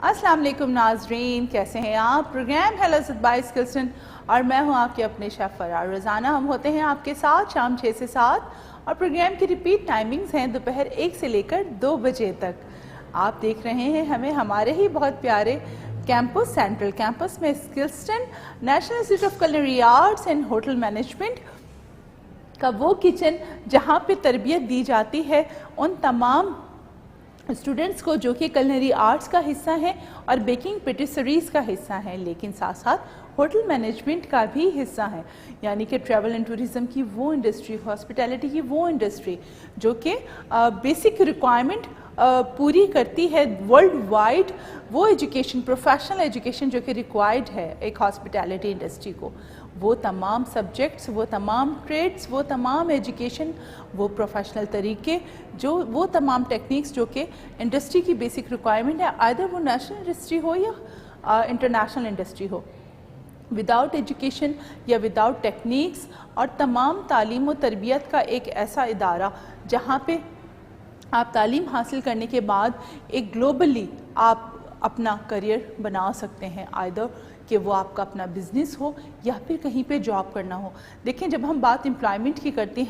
अस्सलाम वालेकुम नाज़रीन, कैसे हैं आप। प्रोग्राम है लज़्ज़त बाय स्किल्सन और मैं हूं आपके अपने शेफ़ फरार। रोज़ाना हम होते हैं आपके साथ शाम 6 से 7 और प्रोग्राम की रिपीट टाइमिंग्स हैं दोपहर 1 से लेकर 2 बजे तक। आप देख रहे हैं हमें हमारे ही बहुत प्यारे कैंपस, सेंट्रल कैंपस में Skillson national institute of culinary arts and hotel management का वो किचन जहाँ पे तरबियत दी जाती है उन तमाम स्टूडेंट्स को जो कि कुलिनरी आर्ट्स का हिस्सा है और बेकिंग पेटिसरीज़ का हिस्सा है, लेकिन साथ साथ होटल मैनेजमेंट का भी हिस्सा है, यानी कि ट्रैवल एंड टूरिज़म की वो इंडस्ट्री, हॉस्पिटैलिटी की वो इंडस्ट्री जो कि बेसिक रिक्वायरमेंट पूरी करती है वर्ल्ड वाइड, वो एजुकेशन, प्रोफेशनल एजुकेशन जो कि रिक्वायर्ड है एक हॉस्पिटैलिटी इंडस्ट्री को। वो तमाम सब्जेक्ट्स, वो तमाम ट्रेड्स, वो तमाम एजुकेशन, वो प्रोफेशनल तरीके, जो वो तमाम टेक्निक्स जो कि इंडस्ट्री की बेसिक रिक्वायरमेंट है, आइदर वो नेशनल इंडस्ट्री हो या इंटरनेशनल इंडस्ट्री हो। विदाउट एजुकेशन या विदाउट टेक्निक्स और तमाम तालीम व तरबियत का एक ऐसा इदारा जहाँ पे आप तालीम हासिल करने के बाद एक ग्लोबली आप अपना करियर बना सकते हैं, आइदर कि वो आपका अपना बिज़नेस हो या फिर कहीं पे जॉब करना हो। देखें, जब हम बात एम्प्लॉयमेंट की करते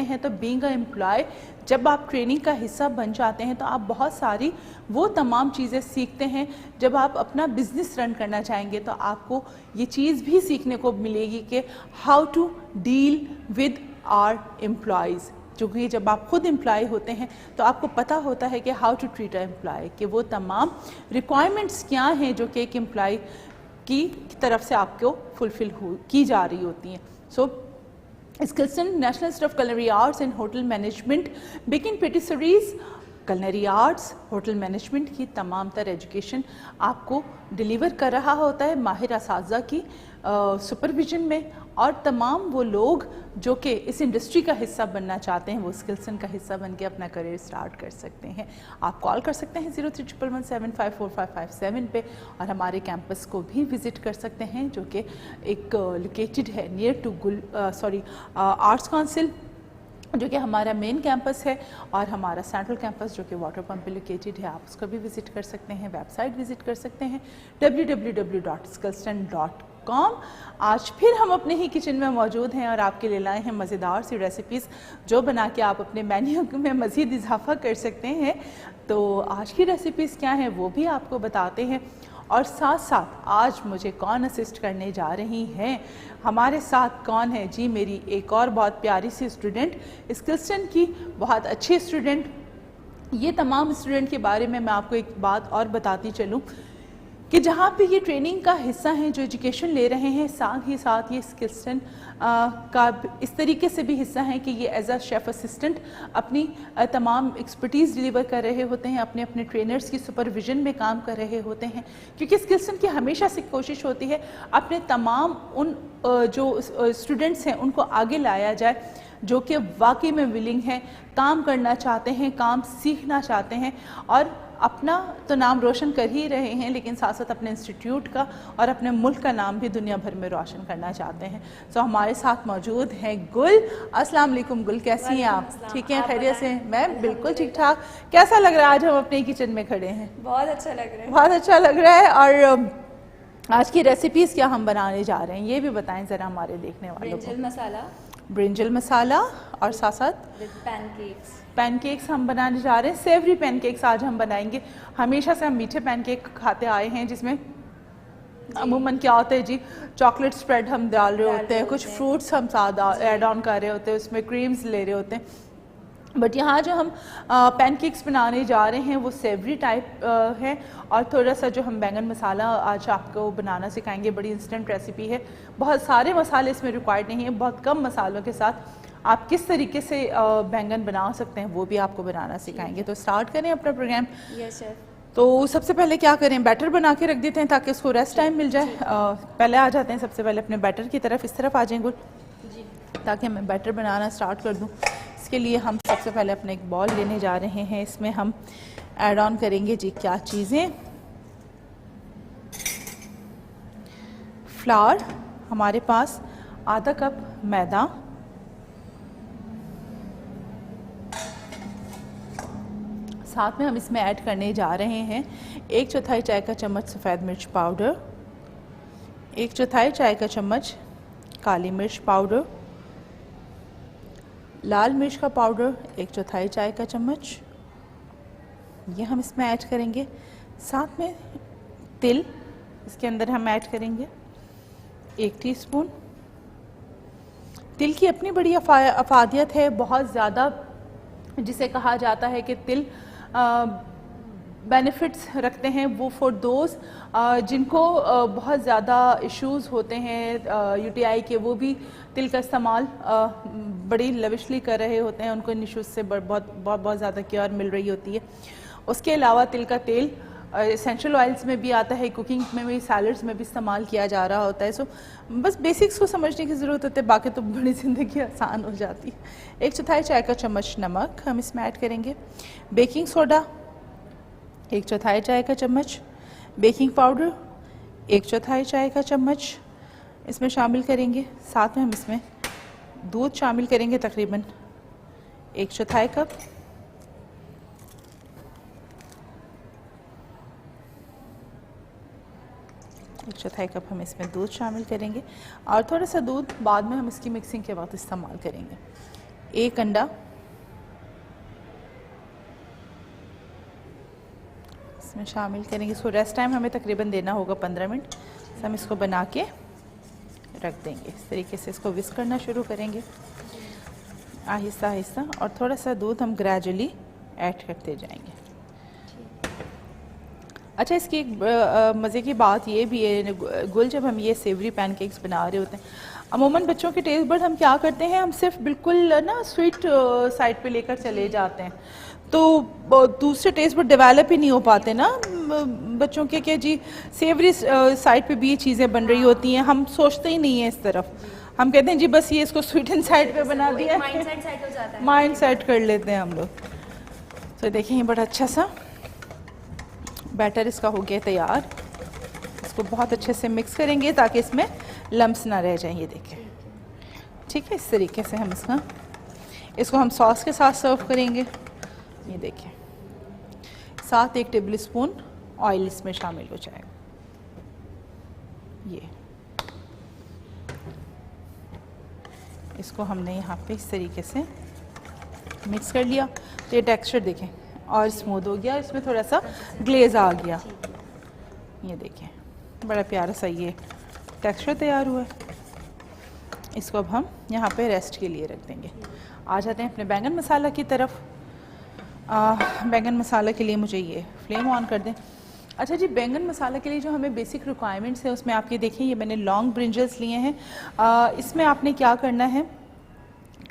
हैं तो बीइंग अ एम्प्लॉय, जब आप ट्रेनिंग का हिस्सा बन जाते हैं तो आप बहुत सारी वो तमाम चीज़ें सीखते हैं। जब आप अपना बिज़नेस रन करना चाहेंगे तो आपको ये चीज़ भी सीखने को मिलेगी कि how to deal with our employees, क्योंकि जब आप खुद एम्प्लॉय होते हैं तो आपको पता होता है कि how to treat a employee, कि वो तमाम रिक्वायरमेंट्स क्या हैं जो कि एक एम्प्लॉय की तरफ से आपको फुलफिल की जा रही होती हैं। So Skillson national institute of culinary arts and hotel management baking patisseries, culinary arts, hotel management की तमाम तर एजुकेशन आपको डिलीवर कर रहा होता है माहिर असातिज़ा की सुपरविजन में। और तमाम वो लोग जो कि इस इंडस्ट्री का हिस्सा बनना चाहते हैं वो स्किल्सन का हिस्सा बन के अपना करियर स्टार्ट कर सकते हैं। आप कॉल कर सकते हैं 0311175457 पे और हमारे कैंपस को भी विज़िट कर सकते हैं जो कि एक लोकेटेड है नियर टू आर्ट्स काउंसिल, जो कि हमारा मेन कैंपस है, और हमारा सेंट्रल कैंपस जो कि वाटर पंप पे लोकेटेड है, आप उसको भी विज़िट कर सकते हैं। वेबसाइट विज़िट कर सकते हैं www.skillston.com। आज फिर हम अपने ही किचन में मौजूद हैं और आपके लिए लाए हैं मज़ेदार सी रेसिपीज़ जो बना के आप अपने मेन्यू में मज़ीद इजाफा कर सकते हैं। तो आज की रेसिपीज़ क्या हैं वो भी आपको बताते हैं, और साथ साथ आज मुझे कौन असिस्ट करने जा रही हैं, हमारे साथ कौन है जी, मेरी एक और बहुत प्यारी सी स्टूडेंट, स्किल्सन की बहुत अच्छी स्टूडेंट। ये तमाम स्टूडेंट के बारे में मैं आपको एक बात और बताती चलूँ कि जहाँ पे ये ट्रेनिंग का हिस्सा हैं, जो एजुकेशन ले रहे हैं, साथ ही साथ ये स्किल्सन का इस तरीके से भी हिस्सा है कि ये एज अ शेफ़ असिस्टेंट अपनी तमाम एक्सपर्टीज़ डिलीवर कर रहे होते हैं, अपने अपने ट्रेनर्स की सुपरविजन में काम कर रहे होते हैं, क्योंकि स्किल्सन की हमेशा से कोशिश होती है अपने तमाम उन जो स्टूडेंट्स हैं उनको आगे लाया जाए जो कि वाकई में विलिंग हैं, काम करना चाहते हैं, काम सीखना चाहते हैं और अपना तो नाम रोशन कर ही रहे हैं, लेकिन साथ साथ अपने इंस्टीट्यूट का और अपने मुल्क का नाम भी दुनिया भर में रोशन करना चाहते हैं। सो हमारे साथ मौजूद हैं गुल। अस्सलाम वालेकुम गुल, कैसी हैं आप? ठीक हैं, खैरियत से? मैं बिल्कुल ठीक ठाक। कैसा लग रहा है आज हम अपने किचन में खड़े हैं? बहुत अच्छा लग रहा है। बहुत अच्छा लग रहा है। और आज की रेसिपीज़ क्या हम बनाने जा रहे हैं ये भी बताएं ज़रा हमारे देखने वालों को। ब्रिंजल मसाला और साथ साथ पैनकेक्स हम बनाने जा रहे हैं। सेवरी पैनकेक्स आज हम बनाएंगे। हमेशा से हम मीठे पैनकेक खाते आए हैं जिसमें अमूमन क्या होता है जी, चॉकलेट स्प्रेड हम डाल रहे होते हैं, कुछ फ्रूट्स हम साथ ऐड ऑन कर रहे होते हैं, उसमें क्रीम्स ले रहे होते हैं। बट यहाँ जो हम पैनकेक्स बनाने जा रहे हैं वो सेवरी टाइप है, और थोड़ा सा जो हम बैंगन मसाला आज आपको बनाना सिखाएंगे। बड़ी इंस्टेंट रेसिपी है, बहुत सारे मसाले इसमें रिक्वायर्ड नहीं है, बहुत कम मसालों के साथ आप किस तरीके से बैंगन बना सकते हैं वो भी आपको बनाना सिखाएंगे। तो स्टार्ट करें अपना प्रोग्राम। Yes sir. तो सबसे पहले क्या करें, बैटर बना के रख देते हैं ताकि उसको रेस्ट टाइम मिल जाए। पहले आ जाते हैं सबसे पहले अपने बैटर की तरफ। इस तरफ आ जाएं गुल जी, ताकि मैं बैटर बनाना स्टार्ट कर दूं। इसके लिए हम सबसे पहले अपने एक बॉल लेने जा रहे हैं। इसमें हम ऐड ऑन करेंगे जी क्या चीज़ें। फ्लावर हमारे पास आधा कप मैदा, साथ में हम इसमें ऐड करने जा रहे हैं 1/4 चाय का चम्मच सफ़ेद मिर्च पाउडर, 1/4 चाय का चम्मच काली मिर्च पाउडर, लाल मिर्च का पाउडर 1/4 चाय का चम्मच, ये हम इसमें ऐड करेंगे। साथ में तिल इसके अंदर हम ऐड करेंगे 1 टीस्पून। तिल की अपनी बड़ी अफादियत है, बहुत ज़्यादा जिसे कहा जाता है कि तिल बेनिफिट्स रखते हैं वो फॉर दोज जिनको बहुत ज़्यादा इश्यूज़ होते हैं यूटीआई के, वो भी तिल का इस्तेमाल बड़ी लविशली कर रहे होते हैं, उनको इन इश्यूज़ से बहुत ज़्यादा क्योर मिल रही होती है। उसके अलावा तिल का तेल एसेंशियल ऑयल्स में भी आता है, कुकिंग में भी, सैलड्स में भी इस्तेमाल किया जा रहा होता है। सो बस बेसिक्स को समझने की ज़रूरत होती है, बाकी तो बड़ी ज़िंदगी आसान हो जाती है। 1/4 चाय का चम्मच नमक हम इसमें ऐड करेंगे, बेकिंग सोडा 1/4 चाय का चम्मच, बेकिंग पाउडर 1/4 चाय का चम्मच इसमें शामिल करेंगे। साथ में हम इसमें दूध शामिल करेंगे तकरीबन 1/4 कप। एक चौथाई कप हम इसमें दूध शामिल करेंगे और थोड़ा सा दूध बाद में हम इसकी मिक्सिंग के बाद इस्तेमाल करेंगे। 1 अंडा इसमें शामिल करेंगे। इसको रेस्ट टाइम हमें तकरीबन देना होगा 15 मिनट। हम इसको बना के रख देंगे। इस तरीके से इसको विस्क करना शुरू करेंगे आहिस्ता आहिस्ता, और थोड़ा सा दूध हम ग्रेजुअली ऐड करते जाएंगे। अच्छा, इसकी एक मज़े की बात ये भी है, गुल जब हम ये सेवरी पैनकेक्स बना रहे होते हैं, अमूमन बच्चों के टेस्ट बड हम क्या करते हैं, हम सिर्फ बिल्कुल ना स्वीट साइड पे लेकर चले जाते हैं, तो दूसरे टेस्ट बड डेवलप ही नहीं हो पाते ना बच्चों के, कि जी सेवरी साइड पे भी ये चीज़ें बन रही होती हैं, हम सोचते ही नहीं हैं इस तरफ। हम कहते हैं जी बस ये इसको स्वीट एंड साइड पे बना दिया, माइंड सेट कर लेते हैं हम लोग। तो देखिए ये बड़ा अच्छा सा बैटर इसका हो गया तैयार। इसको बहुत अच्छे से मिक्स करेंगे ताकि इसमें लम्स ना रह जाएं। ये देखें, ठीक है, इस तरीके से हम इसको हम सॉस के साथ सर्व करेंगे। ये देखें, साथ 1 टेबल स्पून ऑयल इसमें शामिल हो जाएगा। ये इसको हमने यहाँ पे इस तरीके से मिक्स कर लिया, तो ये टेक्सचर देखें और स्मूथ हो गया, इसमें थोड़ा सा ग्लेज आ गया। ये देखें बड़ा प्यारा सा ये टेक्सचर तैयार हुआ है। इसको अब हम यहाँ पे रेस्ट के लिए रख देंगे। आ जाते हैं अपने बैंगन मसाला की तरफ। बैंगन मसाला के लिए मुझे ये फ्लेम ऑन कर दें। अच्छा जी, बैंगन मसाला के लिए जो हमें बेसिक रिक्वायरमेंट्स है उसमें आप ये देखें, ये मैंने लॉन्ग ब्रिंजल्स लिए हैं। इसमें आपने क्या करना है,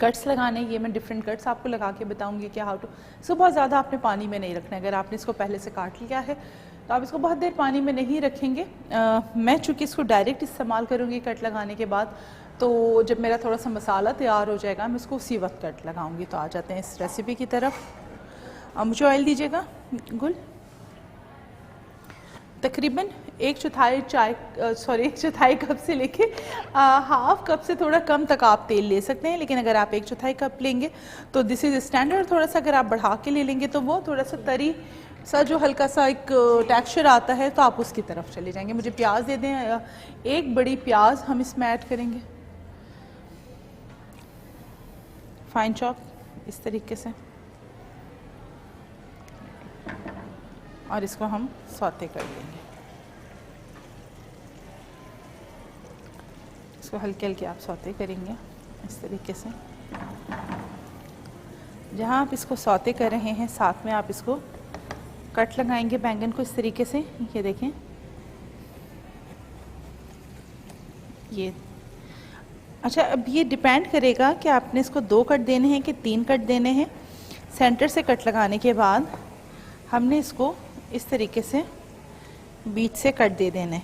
कट्स लगाने, ये मैं डिफरेंट कट्स आपको लगा के बताऊंगी कि हाउ टू। इसको बहुत ज़्यादा आपने पानी में नहीं रखना है। अगर आपने इसको पहले से काट लिया है तो आप इसको बहुत देर पानी में नहीं रखेंगे। मैं चूँकि इसको डायरेक्ट इस्तेमाल करूँगी कट लगाने के बाद, तो जब मेरा थोड़ा सा मसाला तैयार हो जाएगा मैं इसको उसी वक्त कट लगाऊंगी। तो आ जाते हैं इस रेसिपी की तरफ। मुझे ऑयल दीजिएगा गुल। तकरीबन 1/4 कप से लेके हाफ कप से थोड़ा कम तक आप तेल ले सकते हैं, लेकिन अगर आप 1/4 कप लेंगे तो दिस इज़ स्टैंडर्ड। थोड़ा सा अगर आप बढ़ा के ले लेंगे तो वो थोड़ा सा तरी सा जो हल्का सा एक टेक्सचर आता है तो आप उसकी तरफ चले जाएंगे। मुझे प्याज दे दें, 1 बड़ी प्याज हम इसमें ऐड करेंगे, फाइन चॉप इस तरीके से, और इसको हम सौते कर लेंगे। इसको हल्के हल्के आप सौते करेंगे इस तरीके से। जहाँ आप इसको सौते कर रहे हैं साथ में आप इसको कट लगाएंगे बैंगन को इस तरीके से। ये देखें, ये अच्छा, अब ये डिपेंड करेगा कि आपने इसको 2 कट देने हैं कि 3 कट देने हैं। सेंटर से कट लगाने के बाद हमने इसको इस तरीके से बीच से कट दे देने।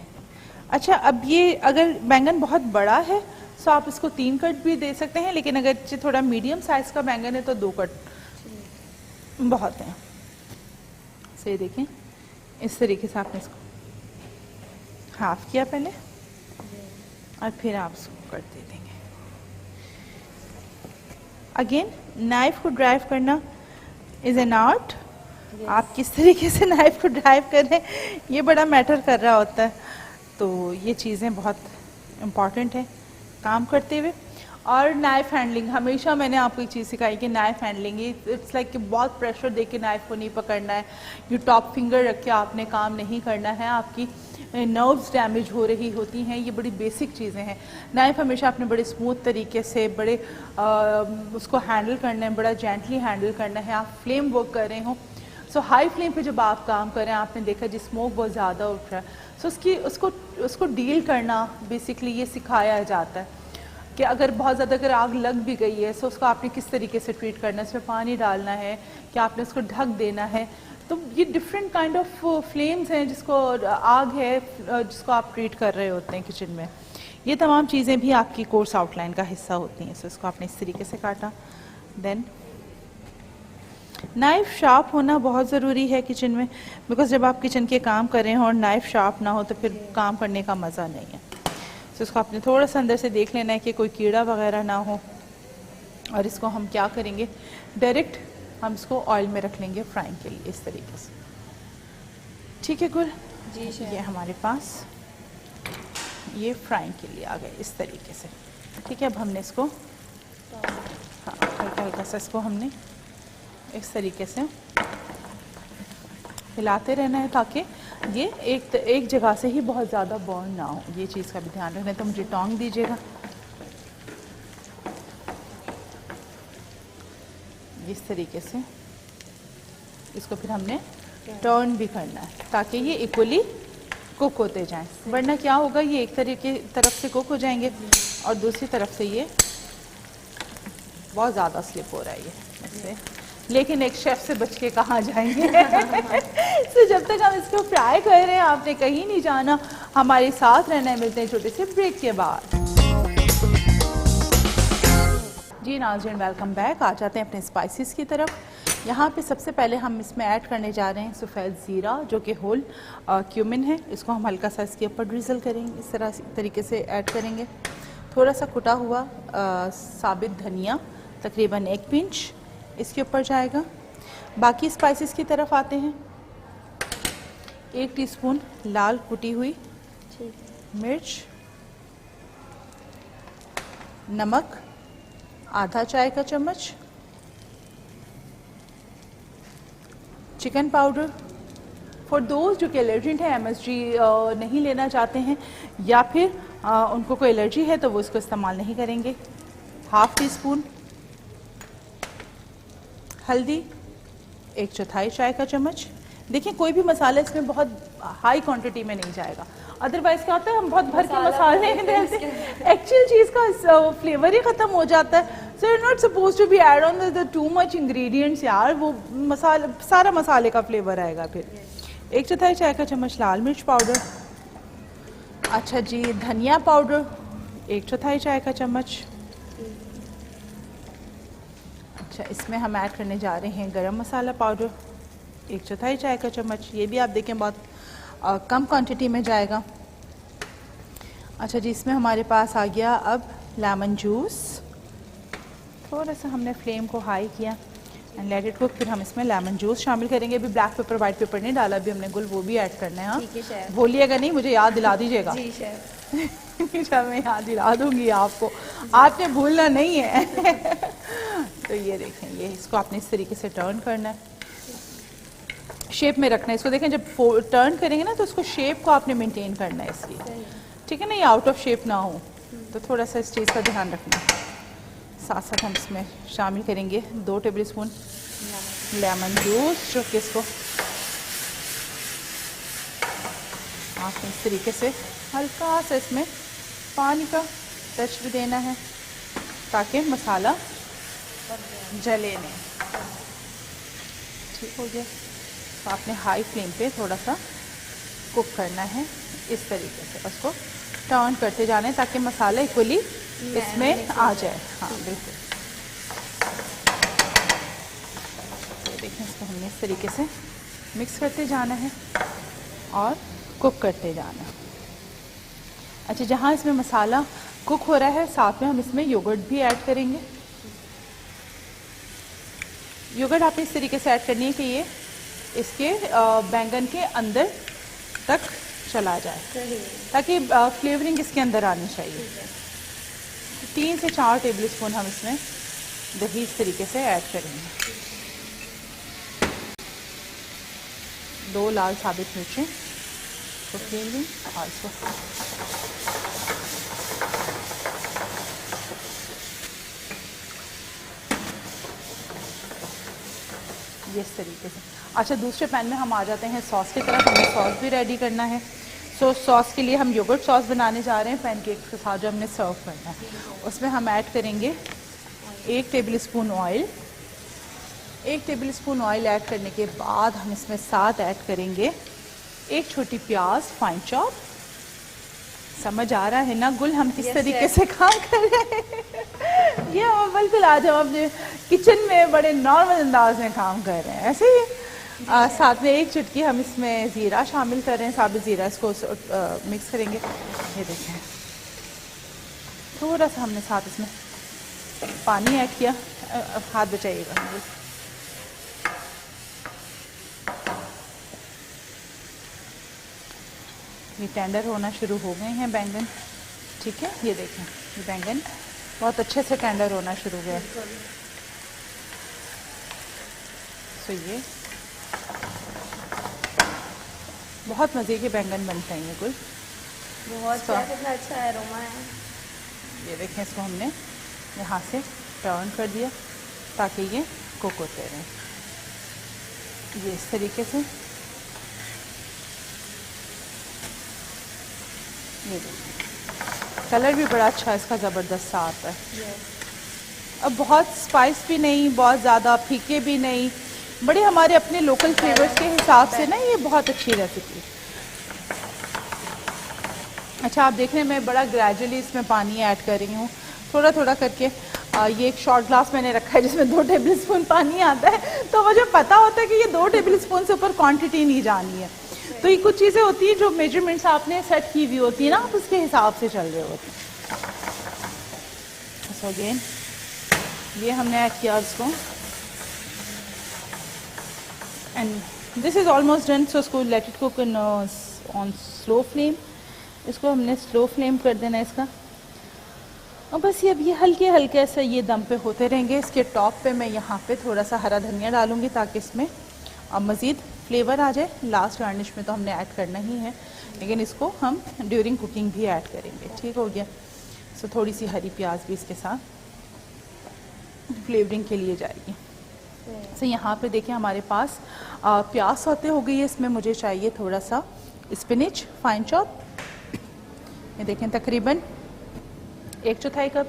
अच्छा, अब ये अगर बैंगन बहुत बड़ा है तो आप इसको 3 कट भी दे सकते हैं, लेकिन अगर थोड़ा मीडियम साइज़ का बैंगन है तो 2 कट बहुत हैं। सही देखें, इस तरीके से आपने इसको हाफ किया पहले और फिर आप इसको कट दे देंगे। अगेन, नाइफ को ड्राइव करना इज़ एन आर्ट। आप किस तरीके से नाइफ को ड्राइव कर रहे हैं ये बड़ा मैटर कर रहा होता है। तो ये चीज़ें बहुत इम्पॉर्टेंट है काम करते हुए। और नाइफ हैंडलिंग, हमेशा मैंने आपको एक चीज़ सिखाई कि नाइफ हैंडलिंग इट्स लाइक कि बहुत प्रेशर दे के नाइफ को नहीं पकड़ना है, यू टॉप फिंगर रख के आपने काम नहीं करना है, आपकी नर्व्स डैमेज हो रही होती हैं। ये बड़ी बेसिक चीज़ें हैं। नाइफ हमेशा आपने बड़े स्मूथ तरीके से बड़े उसको हैंडल करना है, बड़ा जेंटली हैंडल करना है। आप फ्लेम वर्क कर रहे हो, सो हाई फ्लेम पे जब आप काम करें, आपने देखा जी स्मोक बहुत ज़्यादा उठ रहा है, सो उसको डील करना बेसिकली ये सिखाया जाता है कि अगर बहुत ज़्यादा अगर आग लग भी गई है सो उसको आपने किस तरीके से ट्रीट करना है, इसमें पानी डालना है कि आपने उसको ढक देना है। तो ये डिफरेंट काइंड ऑफ फ्लेम्स हैं जिसको आग है जिसको आप ट्रीट कर रहे होते हैं किचन में। ये तमाम चीज़ें भी आपकी कोर्स आउटलाइन का हिस्सा होती हैं। सो इसको आपने इस तरीके से काटा। देन नाइफ़ शार्प होना बहुत ज़रूरी है किचन में, बिकॉज जब आप किचन के काम कर रहे हो और नाइफ़ शार्प ना हो तो फिर काम करने का मज़ा नहीं है। तो इसको आपने थोड़ा सा अंदर से देख लेना है कि कोई कीड़ा वगैरह ना हो। और इसको हम क्या करेंगे, डायरेक्ट हम इसको ऑयल में रख लेंगे फ्राइंग के लिए इस तरीके से। ठीक है गुल जी। ये हमारे पास ये फ्राइंग के लिए आ गए इस तरीके से। ठीक है, अब हमने इसको हाँ हल्का हल्का सा इसको हमने इस तरीके से हिलाते रहना है ताकि ये एक जगह से ही बहुत ज़्यादा बर्न ना हो। ये चीज़ का भी ध्यान रखना है। तो मुझे टोंग दीजिएगा इस तरीके से। इसको फिर हमने टर्न भी करना है ताकि ये इक्वली कुक होते जाएं, वरना क्या होगा ये एक तरफ से कुक हो जाएंगे और दूसरी तरफ से ये बहुत ज़्यादा स्लिप हो रहा है ये इससे। लेकिन एक शेफ से बच के कहाँ जाएंगे। तो जब तक हम इसको फ्राई कर रहे हैं आपने कहीं नहीं जाना, हमारे साथ रहना है। मिलते हैं छोटे से ब्रेक के बाद। जी नाज़रीन, वेलकम बैक। आ जाते हैं अपने स्पाइसेस की तरफ। यहाँ पे सबसे पहले हम इसमें ऐड करने जा रहे हैं सफ़ेद ज़ीरा, जो कि होल क्यूमिन है। इसको हम हल्का सा इसके ऊपर ड्रिजल करेंगे, इस तरीके से ऐड करेंगे। थोड़ा सा कुटा हुआ साबित धनिया तकरीबन 1 पिंच इसके ऊपर जाएगा। बाकी स्पाइसेस की तरफ आते हैं। 1 टीस्पून लाल कुटी हुई मिर्च, नमक आधा चाय का चम्मच, चिकन पाउडर फॉर दोज जो कि एलर्जेंट है, MSG नहीं लेना चाहते हैं या फिर उनको कोई एलर्जी है तो वो इसको इस्तेमाल नहीं करेंगे। 1/2 टीस्पून हल्दी, 1/4 चाय का चम्मच। देखिए कोई भी मसाला इसमें बहुत हाई क्वांटिटी में नहीं जाएगा, अदरवाइज क्या होता है हम बहुत भर के मसाले एक्चुअल चीज़ का फ्लेवर ही ख़त्म हो जाता है। So you not suppose to be add on the too much ingredients यार, वो मसाला सारा मसाले का फ्लेवर आएगा फिर। 1/4 चाय का चम्मच लाल मिर्च पाउडर। अच्छा जी, धनिया पाउडर 1/4 चाय का चम्मच। अच्छा, इसमें हम ऐड करने जा रहे हैं गरम मसाला पाउडर 1/4 चाय का चम्मच। ये भी आप देखें बहुत कम क्वांटिटी में जाएगा। अच्छा जी, इसमें हमारे पास आ गया अब लेमन जूस। थोड़ा सा हमने फ्लेम को हाई किया एंड लेट इट कुक। फिर हम इसमें लेमन जूस शामिल करेंगे। अभी ब्लैक पेपर वाइट पेपर नहीं डाला, अभी हमने गुल वो भी ऐड करना है। हाँ, भूलिएगा नहीं, मुझे याद दिला दीजिएगा। जी शेफ। मैं याद दिला दूंगी आपको, आपने भूलना नहीं है। तो ये देखें, ये इसको आपने इस तरीके से टर्न करना है, शेप में रखना है इसको। देखें जब टर्न करेंगे ना तो उसको शेप को आपने मेंटेन करना है इसकी, ठीक है ना, ये आउट ऑफ शेप ना हो। तो थोड़ा सा इस चीज़ का ध्यान रखना है। साथ साथ हम इसमें शामिल करेंगे 2 टेबलस्पून लेमन जूस, जो कि इसको आपने इस तरीके से हल्का सा इसमें पानी का टच भी देना है ताकि मसाला जले नहीं। ठीक हो गया। तो आपने हाई फ्लेम पे थोड़ा सा कुक करना है इस तरीके से, उसको टर्न करते जाना है ताकि मसाला इक्वली इसमें आ जाए। हाँ बिल्कुल। तो देखें, इसको हमने इस तरीके से मिक्स करते जाना है और कुक करते जाना है। अच्छा, जहाँ इसमें मसाला कुक हो रहा है साथ में हम इसमें योगर्ट भी ऐड करेंगे। योगर्ट आपने इस तरीके से ऐड करनी है कि ये इसके बैंगन के अंदर तक चला जाए, ताकि फ्लेवरिंग इसके अंदर आनी चाहिए। 3 से 4 टेबल स्पून हम इसमें दही इस तरीके से ऐड करेंगे। 2 लाल साबित मिर्चें तो फ्लेवरिंग और इसको इस तरीके से। अच्छा, दूसरे पैन में हम आ जाते हैं सॉस की तरफ। हमें सॉस भी रेडी करना है। सो सॉस के लिए हम योगर्ट सॉस बनाने जा रहे हैं पैनकेक्स के साथ जो हमने सर्व करना है। उसमें हम ऐड करेंगे 1 table spoon oil. 1 table spoon oil add करने के बाद हम इसमें साथ ऐड करेंगे 1 छोटी प्याज फाइन चॉप। समझ आ रहा है ना गुल हम किस तरीके से काम कर रहे हैं? ये हम बिल्कुल आज हम अपने किचन में बड़े नॉर्मल अंदाज में काम कर रहे हैं। ऐसे ही साथ में 1 चुटकी हम इसमें ज़ीरा शामिल कर रहे हैं, साबित ज़ीरा। इसको मिक्स करेंगे। ये देखें, थोड़ा सा हमने साथ इसमें पानी ऐड किया। हाथ बचाइएगा मुझे। ये टेंडर होना शुरू हो गए हैं बैंगन, ठीक है। ये देखें, ये बैंगन बहुत अच्छे से टेंडर होना शुरू हुआ है। सो ये बहुत मज़े के बैंगन बनते हैं ये कुल। बहुत अच्छा अरोमा है। ये देखें, इसको हमने यहाँ से टर्न कर दिया ताकि ये कुक होते रहें। ये इस तरीके से। ये देखिए, कलर भी बड़ा अच्छा इसका ज़बरदस्त सा आता है। अब बहुत स्पाइस भी नहीं, बहुत ज़्यादा फीके भी नहीं, बड़े हमारे अपने लोकल फ्लेवर्स के हिसाब से ना ये बहुत अच्छी रेसिपी। अच्छा, आप देख रहे हैं मैं बड़ा ग्रेजुअली इसमें पानी ऐड कर रही हूँ, थोड़ा थोड़ा करके। ये एक शॉर्ट ग्लास मैंने रखा है जिसमें 2 टेबल स्पून पानी आता है, तो मुझे पता होता है कि ये 2 टेबल स्पून से ऊपर क्वांटिटी नहीं जानी है। तो ये कुछ चीज़ें होती हैं जो मेजरमेंट्स आपने सेट की हुई होती है ना, आप उसके हिसाब से चल रहे होते हैं। सो अगेन ये हमने ऐड किया उसको, and this is almost done. So इसको let it cook on slow flame. इसको हमने स्लो फ्लेम कर देना है इसका, और बस ये अब ये हल्के हल्के से ये दम पे होते रहेंगे। इसके टॉप पे मैं यहाँ पे थोड़ा सा हरा धनिया डालूँगी ताकि इसमें मज़ीद फ्लेवर आ जाए। लास्ट गार्निश में तो हमने ऐड करना ही है, लेकिन इसको हम ड्यूरिंग कुकिंग भी ऐड करेंगे। ठीक हो गया। सो थोड़ी सी हरी प्याज भी इसके साथ फ्लेवरिंग के लिए जाएगी। सो यहाँ पे देखिए हमारे पास प्याज सौते हो गई है। इसमें मुझे चाहिए थोड़ा सा स्पिनिच फाइन चॉप। ये देखें तकरीबन 1/4 कप।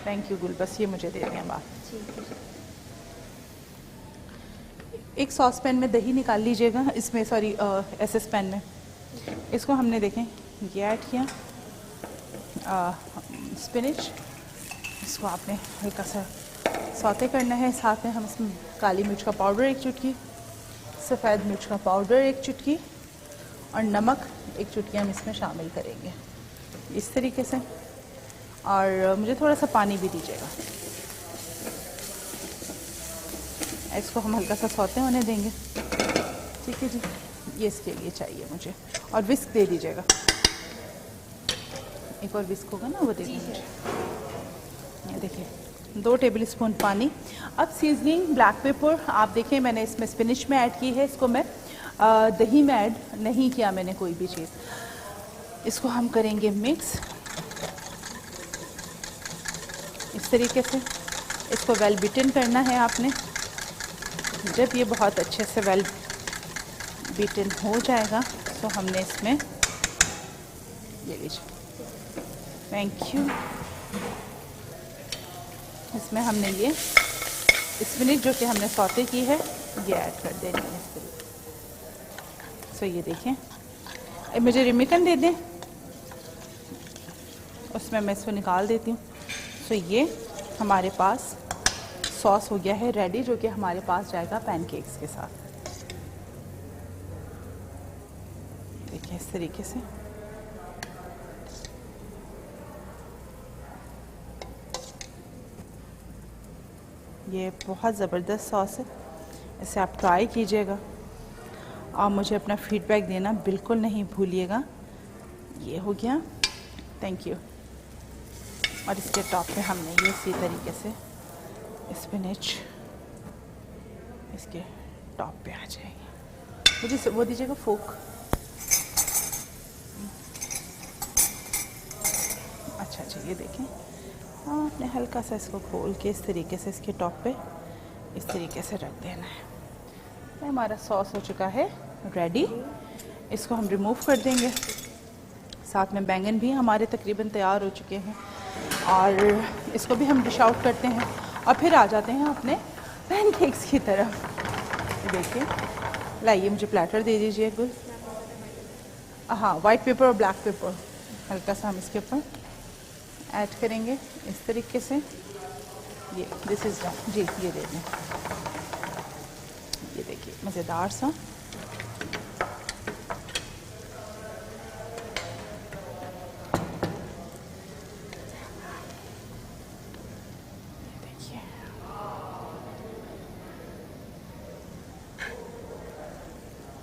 थैंक यू गुल, बस ये मुझे दे दें आप। एक सॉस पैन में दही निकाल लीजिएगा, इसमें सॉरी एसएस पैन में। इसको हमने देखें ये ऐड किया स्पिनिच। इसको आपने हल्का सा सौते करना है। साथ में हम इसमें काली मिर्च का पाउडर 1 चुटकी, सफ़ेद मिर्च का पाउडर 1 चुटकी और नमक 1 चुटकी हम इसमें शामिल करेंगे इस तरीके से। और मुझे थोड़ा सा पानी भी दीजिएगा। इसको हम हल्का सा सौते होने देंगे, ठीक है जी। ये इसके लिए चाहिए मुझे, और विस्क दे दीजिएगा। एक और विस्क होगा ना, वो दे दीजिए। ये देखिए 2 टेबल स्पून पानी। अब सीजनिंग ब्लैक पेपर आप देखें मैंने इसमें स्पिनिच में ऐड की है। इसको मैं दही में ऐड नहीं किया मैंने कोई भी चीज़। इसको हम करेंगे मिक्स इस तरीके से। इसको वेल बीटन करना है आपने। जब ये बहुत अच्छे से वेल बीटन हो जाएगा तो हमने इसमें ये लीजिए, थैंक यू। इसमें हमने ये स्पिनिच जो कि हमने सौते की है ये ऐड कर देनी है इस तरीके। सो ये देखें, मुझे रिमिकन दे दें, उसमें मैं इसको निकाल देती हूँ। सो ये हमारे पास सॉस हो गया है रेडी, जो कि हमारे पास जाएगा पैनकेक्स के साथ। देखिए इस तरीके से। ये बहुत ज़बरदस्त सॉस है, इसे आप ट्राई कीजिएगा। और मुझे अपना फीडबैक देना बिल्कुल नहीं भूलिएगा। ये हो गया, थैंक यू। और इसके टॉप पे हमने ये इसी तरीके से स्पिनच इसके टॉप पे आ जाएगी। मुझे वो दीजिएगा फोक। अच्छा, ये देखें, हाँ, आपने हल्का सा इसको खोल के इस तरीके से इसके टॉप पे इस तरीके से रख देना है। तो हमारा सॉस हो चुका है रेडी। इसको हम रिमूव कर देंगे। साथ में बैंगन भी हमारे तकरीबन तैयार हो चुके हैं और इसको भी हम डिश आउट करते हैं और फिर आ जाते हैं अपने पैनकेक्स की तरफ। देखिए, लाइए मुझे प्लेटर दे दीजिए गुल। हाँ, वाइट पेपर और ब्लैक पेपर हल्का सा हम इसके ऊपर ऐड करेंगे इस तरीके से। ये दिस इज़ डन जी, ये दे दें। ये देखिए मज़ेदार सा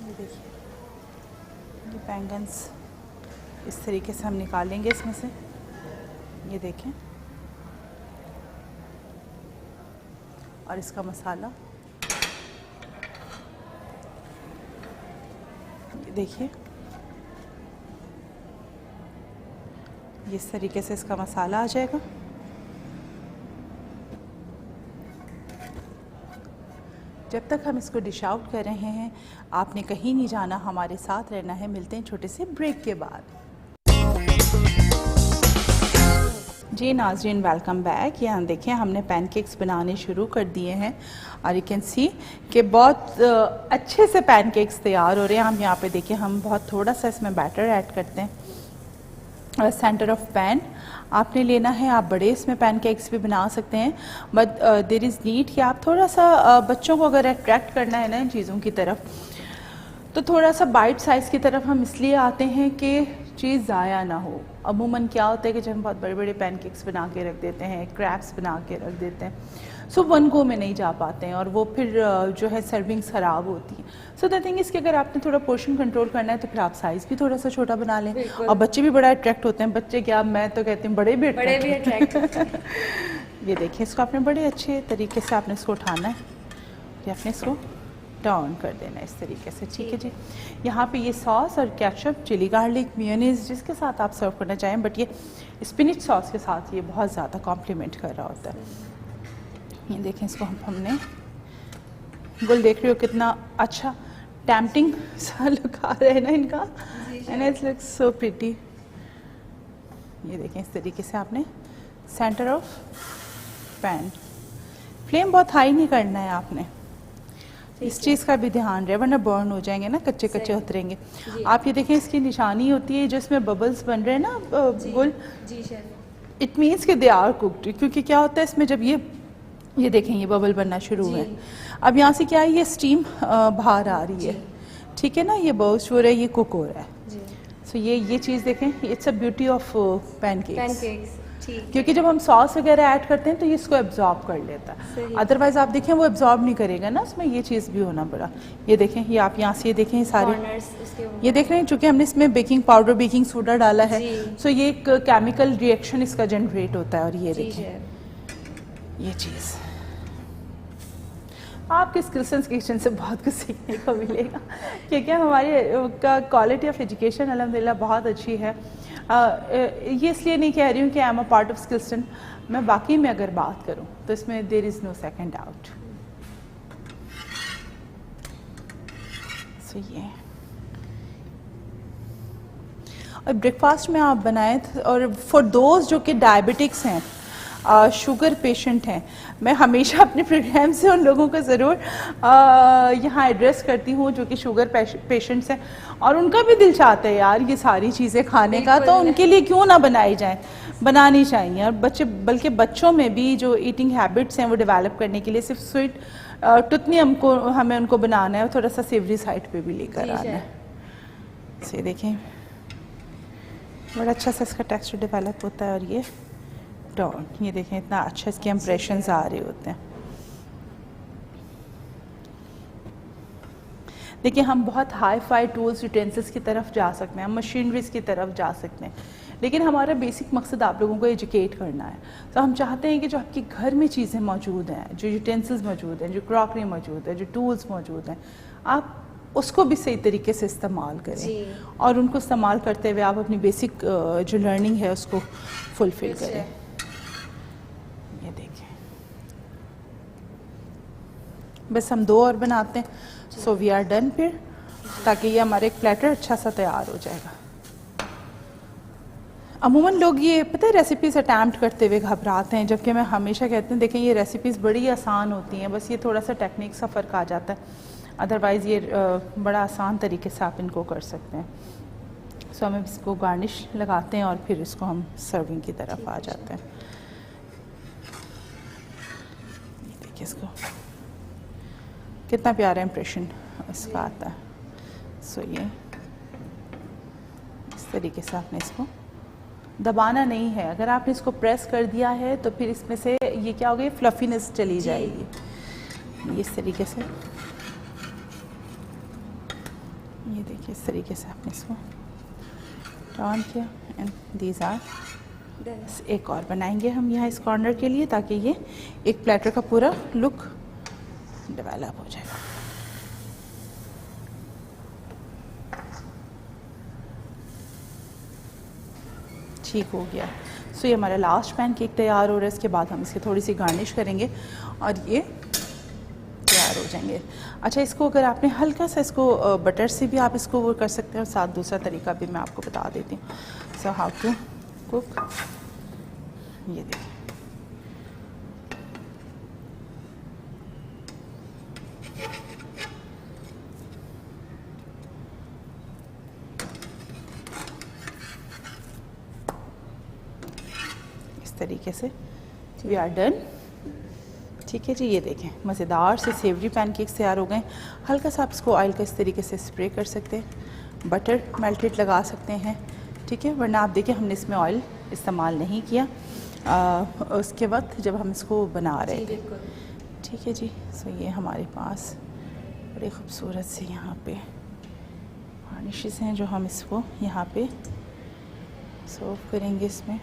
देखिए, ये बैंगन्स इस तरीके से हम निकालेंगे इसमें से। ये देखें, और इसका मसाला ये देखिए, इस तरीके से इसका मसाला आ जाएगा। जब तक हम इसको डिश आउट कर रहे हैं, आपने कहीं नहीं जाना, हमारे साथ रहना है। मिलते हैं छोटे से ब्रेक के बाद। जी नाज़रीन, वेलकम बैक। यहाँ देखें, हमने पैनकेक्स बनाने शुरू कर दिए हैं और यू कैन सी कि बहुत अच्छे से पैनकेक्स तैयार हो रहे हैं। हम यहाँ पे देखिए, हम बहुत थोड़ा सा इसमें बैटर ऐड करते हैं। सेंटर ऑफ पैन आपने लेना है। आप बड़े इसमें पैनकेक्स भी बना सकते हैं, बट देयर इज़ नीड कि आप थोड़ा सा बच्चों को अगर अट्रैक्ट करना है ना इन चीज़ों की तरफ, तो थोड़ा सा बाइट साइज़ की तरफ हम इसलिए आते हैं कि चीज़ ज़ाया ना हो। अमूमन क्या होता है कि जब हम बहुत बड़े बड़े पैनकेक्स बना के रख देते हैं, क्रैप्स बना के रख देते हैं, सो वन गो में नहीं जा पाते हैं और वो फिर जो है सर्विंग्स ख़राब होती हैं। सो द थिंग इज़ कि अगर आपने थोड़ा पोर्शन कंट्रोल करना है तो फिर आप साइज़ भी थोड़ा सा छोटा बना लें। और बच्चे भी बड़ा अट्रैक्ट होते हैं। बच्चे क्या, मैं तो कहती हूँ बड़े भी अट्रैक्ट होते हैं। ये देखिए, इसको आपने बड़े अच्छे तरीके से आपने इसको उठाना है, कि आपने इसको टर्न कर देना इस तरीके से। ठीक है जी। यहाँ पे ये सॉस और केचप, चिली गार्लिक, मेयोनीज जिसके साथ आप सर्व करना चाहें, बट ये स्पिनिच सॉस के साथ ये बहुत ज़्यादा कॉम्प्लीमेंट कर रहा होता है। ये देखें, इसको हमने गुल देख रहे हो कितना अच्छा टैम्पटिंग सा लुक आ रहा है ना इनका, and it looks so pretty. ये देखें, इस तरीके से आपने सेंटर ऑफ पैन, फ्लेम बहुत हाई नहीं करना है आपने, इस चीज़ का भी ध्यान रहे, वरना बर्न हो जाएंगे ना, कच्चे कच्चे उतरेंगे। आप ये देखें, इसकी निशानी होती है जो इसमें बबल्स बन रहे हैं ना गुल, इट मीन्स कि दे आर कुक्ड। क्योंकि क्या होता है इसमें, जब ये देखें, ये बबल बनना शुरू हुए, अब यहाँ से क्या है, ये स्टीम बाहर आ रही है, ठीक है ना, ये बर्स्ट हो रहा है, ये कुक हो रहा है। सो ये चीज़ देखें, it's a beauty of pancakes. क्योंकि जब हम सॉस वगैरह ऐड करते हैं तो ये इसको एब्जॉर्ब कर लेता है, अदरवाइज आप देखें वो एब्जॉर्ब नहीं करेगा ना, उसमें ये चीज़ भी होना बड़ा। ये देखें, ये आप यहाँ से ये देखें, सारे ये देख रहे हैं, चूँकि हमने इसमें बेकिंग पाउडर, बेकिंग सोडा डाला है, सो ये एक केमिकल रिएक्शन इसका जनरेट होता है। और ये देखें, ये चीज़ आपके स्किल्स किचन से बहुत कुछ सीखने को मिलेगा, क्योंकि हमारी क्वालिटी ऑफ एजुकेशन अल्हम्दुलिल्लाह बहुत अच्छी है। ये इसलिए नहीं कह रही हूँ कि I am a part of Skillson, मैं बाकी में अगर बात करूँ तो इसमें there is no second doubt. So ये और ब्रेकफास्ट में आप बनाएं, और फॉर दोज जो कि डायबिटिक्स हैं, शुगर पेशेंट हैं, मैं हमेशा अपने प्रोग्राम से उन लोगों को ज़रूर यहाँ एड्रेस करती हूँ जो कि शुगर पेशेंट्स हैं, और उनका भी दिल चाहता है यार ये सारी चीज़ें खाने का, तो उनके लिए क्यों ना बनाई जाए, बनानी चाहिए। और बच्चे, बल्कि बच्चों में भी जो ईटिंग हैबिट्स हैं वो डेवलप करने के लिए सिर्फ स्वीट टूथ नहीं हमें उनको बनाना है, और थोड़ा सा सेवरी साइड पे भी लेकर आना है। से देखें, बड़ा अच्छा सा इसका टेक्सचर डेवलप होता है। और ये टर्न, ये देखें, इतना अच्छा इसके इम्प्रेशंस आ रहे होते हैं। देखिए हम बहुत हाई फाई टूल्स यूटेंसिल्स की तरफ जा सकते हैं, हम मशीनरीज की तरफ जा सकते हैं, लेकिन हमारा बेसिक मकसद आप लोगों को एजुकेट करना है। तो हम चाहते हैं कि जो आपके घर में चीज़ें मौजूद हैं, जो यूटेंसिल्स मौजूद हैं, जो क्रॉकरी मौजूद है, जो टूल्स मौजूद हैं, आप उसको भी सही तरीके से इस्तेमाल करें और उनको इस्तेमाल करते हुए आप अपनी बेसिक जो लर्निंग है उसको फुलफिल करें। ये देखें, बस हम 2 और बनाते हैं, सो वी आर डन फिर, ताकि ये हमारे एक प्लेटर अच्छा सा तैयार हो जाएगा। अमूमन लोग ये पता है रेसिपीज़ अटैम्प्ट करते हुए घबराते हैं, जबकि मैं हमेशा कहती हूँ देखें ये रेसिपीज़ बड़ी आसान होती हैं, बस ये थोड़ा सा टेक्निक सा फ़र्क आ जाता है, अदरवाइज़ ये बड़ा आसान तरीके से आप इनको कर सकते हैं। सो हम इसको गार्निश लगाते हैं और फिर इसको हम सर्विंग की तरफ आ जाते हैं। देखिए इसको कितना प्यारा इम्प्रेशन इसका आता है। सो ये इस तरीके से आपने इसको दबाना नहीं है, अगर आपने इसको प्रेस कर दिया है तो फिर इसमें से ये क्या हो गई, फ्लफीनेस चली जाएगी। इस तरीके से ये देखिए, इस तरीके से आपने इसको टर्न किया एंड दीज आर। एक और बनाएंगे हम यहाँ इस कॉर्नर के लिए, ताकि ये एक प्लेटर का पूरा लुक डेवलप हो जाएगा। ठीक हो गया। सो ये हमारा लास्ट पैनकेक तैयार हो रहा है, इसके बाद हम इसकी थोड़ी सी गार्निश करेंगे और ये तैयार हो जाएंगे। अच्छा, इसको अगर आपने हल्का सा इसको बटर से भी आप इसको वो कर सकते हैं, और साथ दूसरा तरीका भी मैं आपको बता देती हूँ। सो हाउ टू कुक, ये देखिए तरीके से वी आर डन। ठीक है जी, ये देखें मज़ेदार से सेवरी पैनकेक्स तैयार हो गए। हल्का सा आप इसको ऑयल का इस तरीके से स्प्रे कर सकते हैं, बटर मेल्टेड लगा सकते हैं, ठीक है, वरना आप देखिए हमने इसमें ऑयल इस्तेमाल नहीं किया उसके वक्त जब हम इसको बना रहे थे। ठीक है जी। सो ये हमारे पास बड़े ख़ूबसूरत से यहाँ पे गार्निशेस हैं जो हम इसको यहाँ पे सर्व करेंगे इसमें।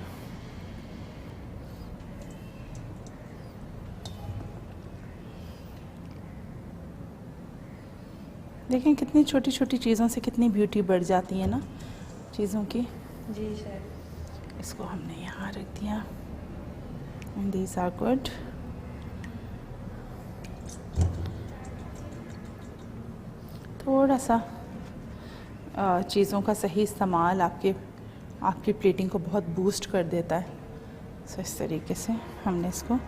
देखें कितनी छोटी छोटी चीज़ों से कितनी ब्यूटी बढ़ जाती है ना चीज़ों की। जी सर। इसको हमने यहाँ रख दिया। These are good. थोड़ा सा चीज़ों का सही इस्तेमाल आपकी प्लेटिंग को बहुत बूस्ट कर देता है। सो इस तरीके से हमने इसको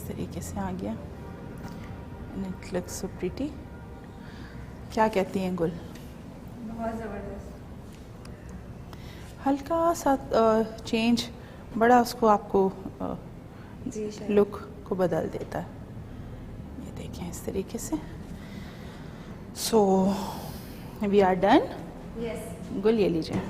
तरीके से आ गया। It looks so pretty. क्या कहती हैं गुल? बहुत ज़बरदस्त। हल्का सा चेंज बड़ा उसको आपको लुक को बदल देता है। ये देखें इस तरीके से। So we are done. Yes गुल ये लीजिए।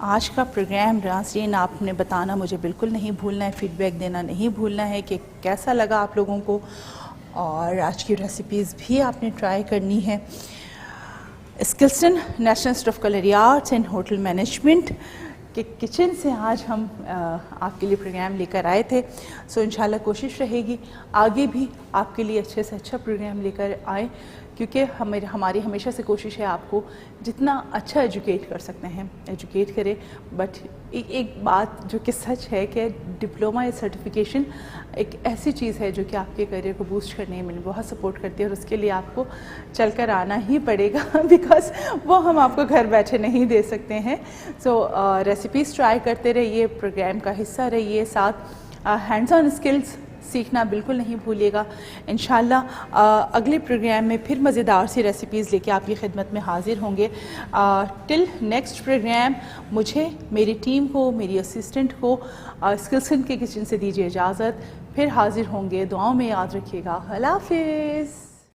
आज का प्रोग्राम नाज़रीन आपने बताना मुझे बिल्कुल नहीं भूलना है, फीडबैक देना नहीं भूलना है कि कैसा लगा आप लोगों को, और आज की रेसिपीज़ भी आपने ट्राई करनी है। Skillson national institute of culinary arts and hotel management के किचन से आज हम आपके लिए प्रोग्राम लेकर आए थे। सो इंशाल्लाह कोशिश रहेगी आगे भी आपके लिए अच्छे से अच्छा प्रोग्राम लेकर आए, क्योंकि हमारी हमेशा से कोशिश है आपको जितना अच्छा एजुकेट कर सकते हैं एजुकेट करें। बट एक बात जो कि सच है कि डिप्लोमा या सर्टिफिकेशन एक ऐसी चीज़ है जो कि आपके करियर को बूस्ट करने में बहुत सपोर्ट करती है, और उसके लिए आपको चलकर आना ही पड़ेगा बिकॉज वो हम आपको घर बैठे नहीं दे सकते हैं। सो रेसिपीज़ ट्राई करते रहिए, प्रोग्राम का हिस्सा रहिए, साथ हैंड्स ऑन स्किल्स सीखना बिल्कुल नहीं भूलिएगा। इंशाल्लाह अगले प्रोग्राम में फिर मज़ेदार सी रेसिपीज़ लेके आपकी खिदमत में हाजिर होंगे। टिल नेक्स्ट प्रोग्राम मुझे, मेरी टीम को, मेरी असिस्टेंट को स्किल्सन के किचन से दीजिए इजाज़त। फिर हाजिर होंगे, दुआओं में याद रखिएगा। अल्लाह हाफ़िज़।